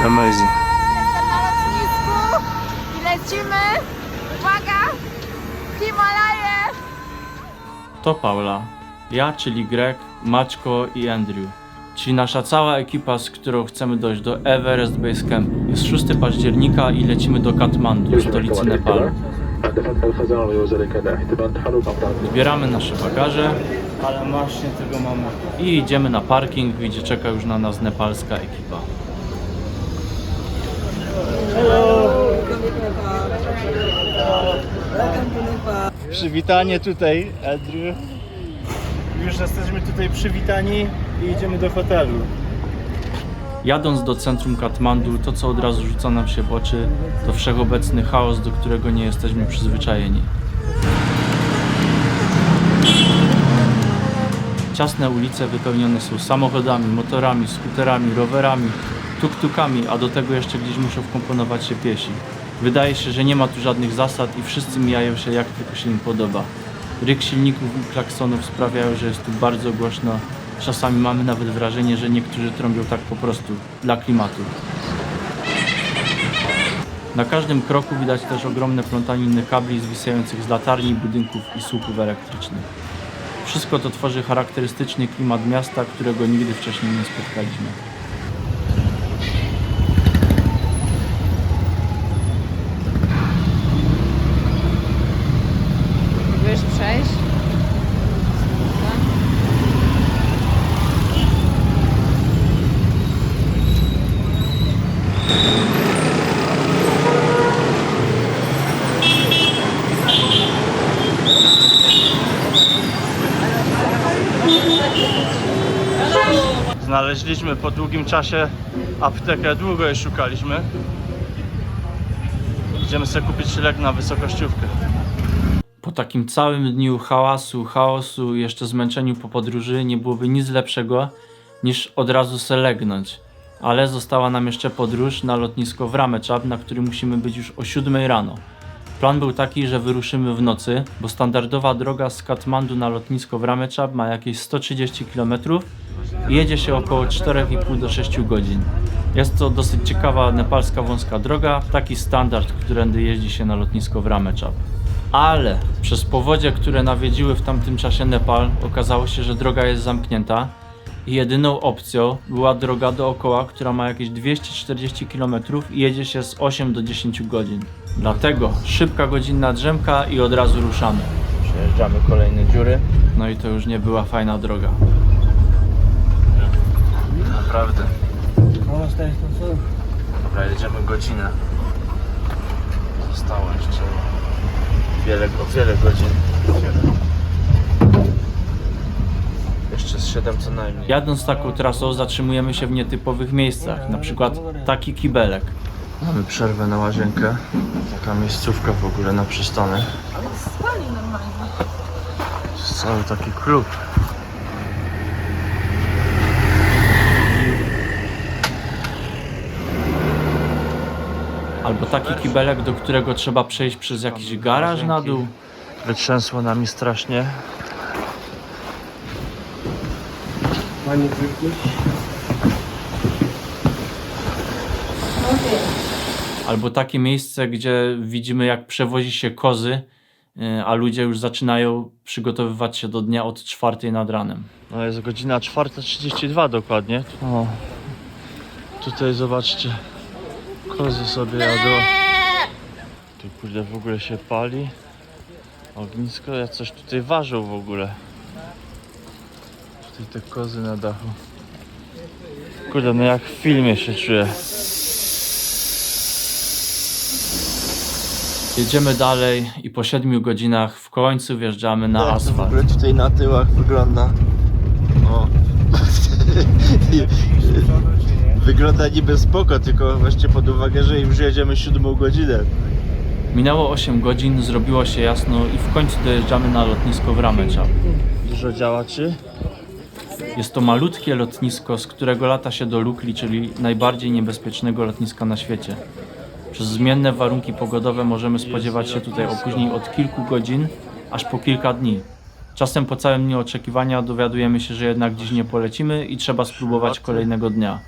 Amazing. Jestem na lotnisku i lecimy. Uwaga! Himalaje! To Paula, ja, czyli Greg, Maćko i Andrew. Czyli nasza cała ekipa, z którą chcemy dojść do Everest Base Camp. Jest 6 października i lecimy do Katmandu, stolicy Nepalu. Zbieramy nasze bagaże, ale właśnie tego mamy. I idziemy na parking, gdzie czeka już na nas nepalska ekipa. Przywitanie tutaj, Andrew. Już jesteśmy tutaj przywitani i idziemy do hotelu. Jadąc do centrum Katmandu, to co od razu rzuca nam się w oczy, to wszechobecny chaos, do którego nie jesteśmy przyzwyczajeni. Ciasne ulice wypełnione są samochodami, motorami, skuterami, rowerami, tuk-tukami, a do tego jeszcze gdzieś muszą wkomponować się piesi. Wydaje się, że nie ma tu żadnych zasad i wszyscy mijają się jak tylko się im podoba. Ryk silników i klaksonów sprawiają, że jest tu bardzo głośno. Czasami mamy nawet wrażenie, że niektórzy trąbią tak po prostu, dla klimatu. Na każdym kroku widać też ogromne plątaniny kabli zwisających z latarni, budynków i słupów elektrycznych. Wszystko to tworzy charakterystyczny klimat miasta, którego nigdy wcześniej nie spotkaliśmy. Próbujesz przejść? Znaleźliśmy po długim czasie aptekę, długo jej szukaliśmy. Idziemy sobie kupić lek na wysokościówkę. Po takim całym dniu chaosu i jeszcze zmęczeniu po podróży nie byłoby nic lepszego niż od razu se legnąć. Ale została nam jeszcze podróż na lotnisko w Ramechhap, na którym musimy być już o 7 rano. Plan był taki, że wyruszymy w nocy, bo standardowa droga z Katmandu na lotnisko w Ramechhap ma jakieś 130 km i jedzie się około 4,5 do 6 godzin. Jest to dosyć ciekawa nepalska wąska droga, taki standard, którędy jeździ się na lotnisko w Ramechhap. Ale przez powodzie, które nawiedziły w tamtym czasie Nepal, okazało się, że droga jest zamknięta i jedyną opcją była droga dookoła, która ma jakieś 240 km i jedzie się z 8 do 10 godzin. Dlatego szybka godzinna drzemka i od razu ruszamy. Przejeżdżamy kolejne dziury. No i to już nie była fajna droga. Naprawdę. Dobra, jedziemy godzinę. Zostało jeszcze wiele godzin. Jeszcze z 7 co najmniej. Jadąc taką trasą zatrzymujemy się w nietypowych miejscach, na przykład taki kibelek. Mamy przerwę na łazienkę. Taka miejscówka w ogóle na przystanek. Spali normalnie. To jest cały taki klub. Albo taki kibelek, do którego trzeba przejść przez jakiś garaż na dół. Wytrzęsło nami strasznie. Albo takie miejsce, gdzie widzimy jak przewozi się kozy, a ludzie już zaczynają przygotowywać się do dnia od 4 nad ranem. No jest godzina 4:32 dokładnie. O, tutaj zobaczcie. Kozy sobie jadą. Tu kurde w ogóle się pali. Ognisko, ja coś tutaj ważą w ogóle. Tutaj te kozy na dachu. Kurde, no jak w filmie się czuję. Jedziemy dalej i po 7 godzinach w końcu wjeżdżamy na W asfalt. ogóle tutaj na tyłach wygląda. O. Wygląda niby spoko, tylko weźcie pod uwagę, że już jedziemy 7 godzinę. Minęło 8 godzin, zrobiło się jasno i w końcu dojeżdżamy na lotnisko w Ramechhap. Dużo działaczy. Jest to malutkie lotnisko, z którego lata się do Lukli, czyli najbardziej niebezpiecznego lotniska na świecie. Przez zmienne warunki pogodowe możemy spodziewać się tutaj opóźnień od kilku godzin aż po kilka dni. Czasem po całym dniu oczekiwania dowiadujemy się, że jednak dziś nie polecimy i trzeba spróbować kolejnego dnia.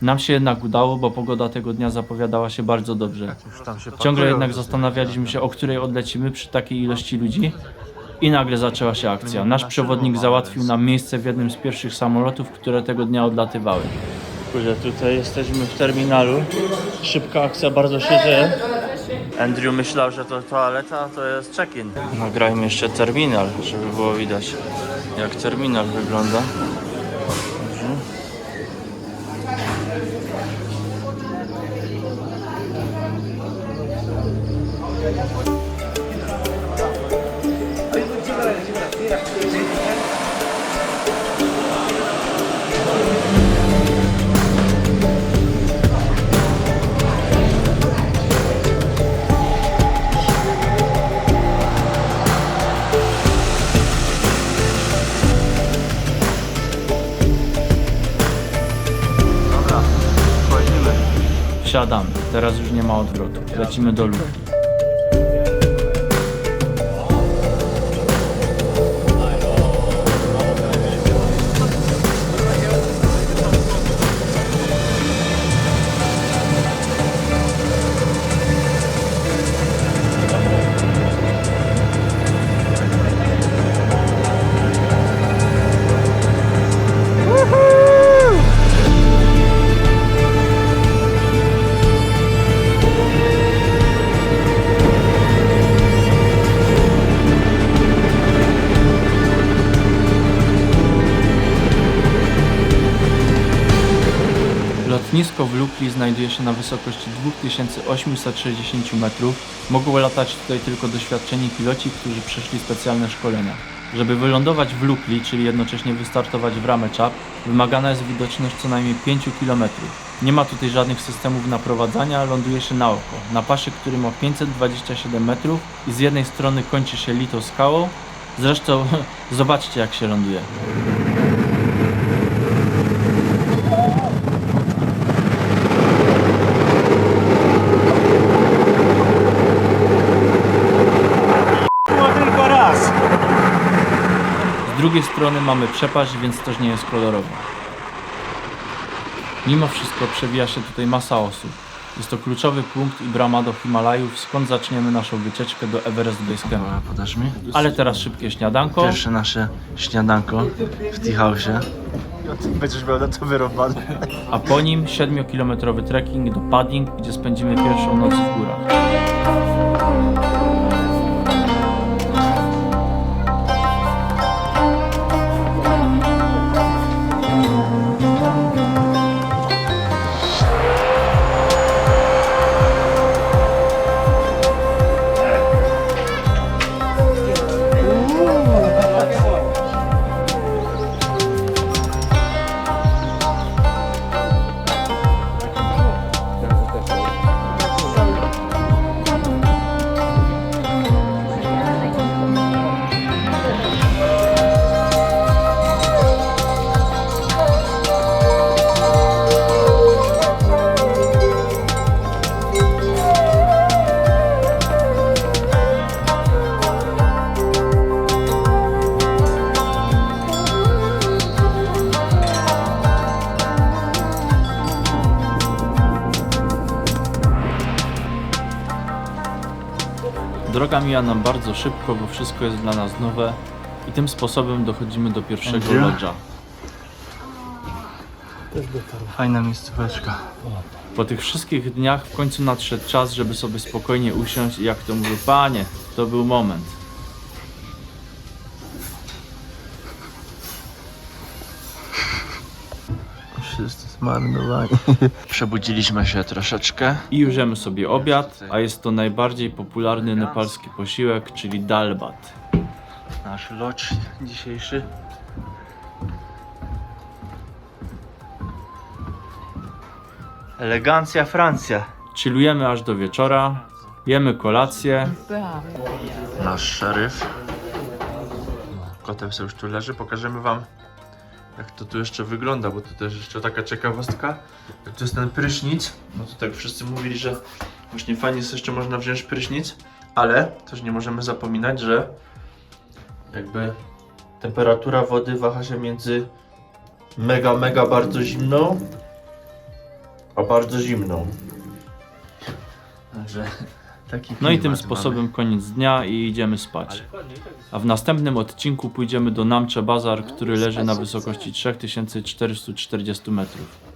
Nam się jednak udało, bo pogoda tego dnia zapowiadała się bardzo dobrze. Ciągle jednak zastanawialiśmy się, o której odlecimy przy takiej ilości ludzi. I nagle zaczęła się akcja. Nasz przewodnik załatwił nam miejsce w jednym z pierwszych samolotów, które tego dnia odlatywały. Kurde, tutaj jesteśmy w terminalu. Szybka akcja, bardzo się dzieje. Andrew myślał, że to toaleta, a to jest check-in. Nagrajmy jeszcze terminal, żeby było widać, jak terminal wygląda. Dobra, wchodzimy. Wsiadamy. Teraz już nie ma odwrotu. Lecimy do Luki. Lotnisko w Lukli znajduje się na wysokości 2860 metrów. Mogą latać tutaj tylko doświadczeni piloci, którzy przeszli specjalne szkolenia. Żeby wylądować w Lukli, czyli jednocześnie wystartować w ramę Chap, wymagana jest widoczność co najmniej 5 km. Nie ma tutaj żadnych systemów naprowadzania, ląduje się na oko, na pasie, który ma 527 metrów i z jednej strony kończy się litą skałą. Zresztą zobaczcie, jak się ląduje. Tylko raz. Z drugiej strony mamy przepaść, więc też nie jest kolorowo. Mimo wszystko przewija się tutaj masa osób. Jest to kluczowy punkt i brama do Himalajów, skąd zaczniemy naszą wycieczkę do Everest Base Camp. Podasz mi? Ale teraz szybkie śniadanko. Pierwsze nasze śniadanko w Tea House'ie. Będziesz miał na to wyrobane. A po nim 7-kilometrowy trekking do Padding, gdzie spędzimy pierwszą noc w górach. Droga mija nam bardzo szybko, bo wszystko jest dla nas nowe i tym sposobem dochodzimy do pierwszego lodża. Fajna miejscóweczka. Po tych wszystkich dniach w końcu nadszedł czas, żeby sobie spokojnie usiąść i jak to mówię, panie, to był moment. Wszyscy zmarnowani. Przebudziliśmy się troszeczkę. I już jemy sobie obiad, a jest to najbardziej popularny nepalski posiłek, czyli dalbat. Nasz lodge dzisiejszy. Elegancja Francja. Chillujemy aż do wieczora, jemy kolację. Nasz szeryf. Kotem sobie już tu leży. Pokażemy wam, jak to tu jeszcze wygląda, bo to też jeszcze taka ciekawostka. Jak to jest ten prysznic, no to tak wszyscy mówili, że właśnie fajnie jest jeszcze można wziąć prysznic, ale też nie możemy zapominać, że jakby Temperatura wody waha się między mega bardzo zimną, a bardzo zimną. Także taki No i tym klimat sposobem koniec dnia i idziemy spać. A w następnym odcinku pójdziemy do Namche Bazar, który leży na wysokości 3440 metrów.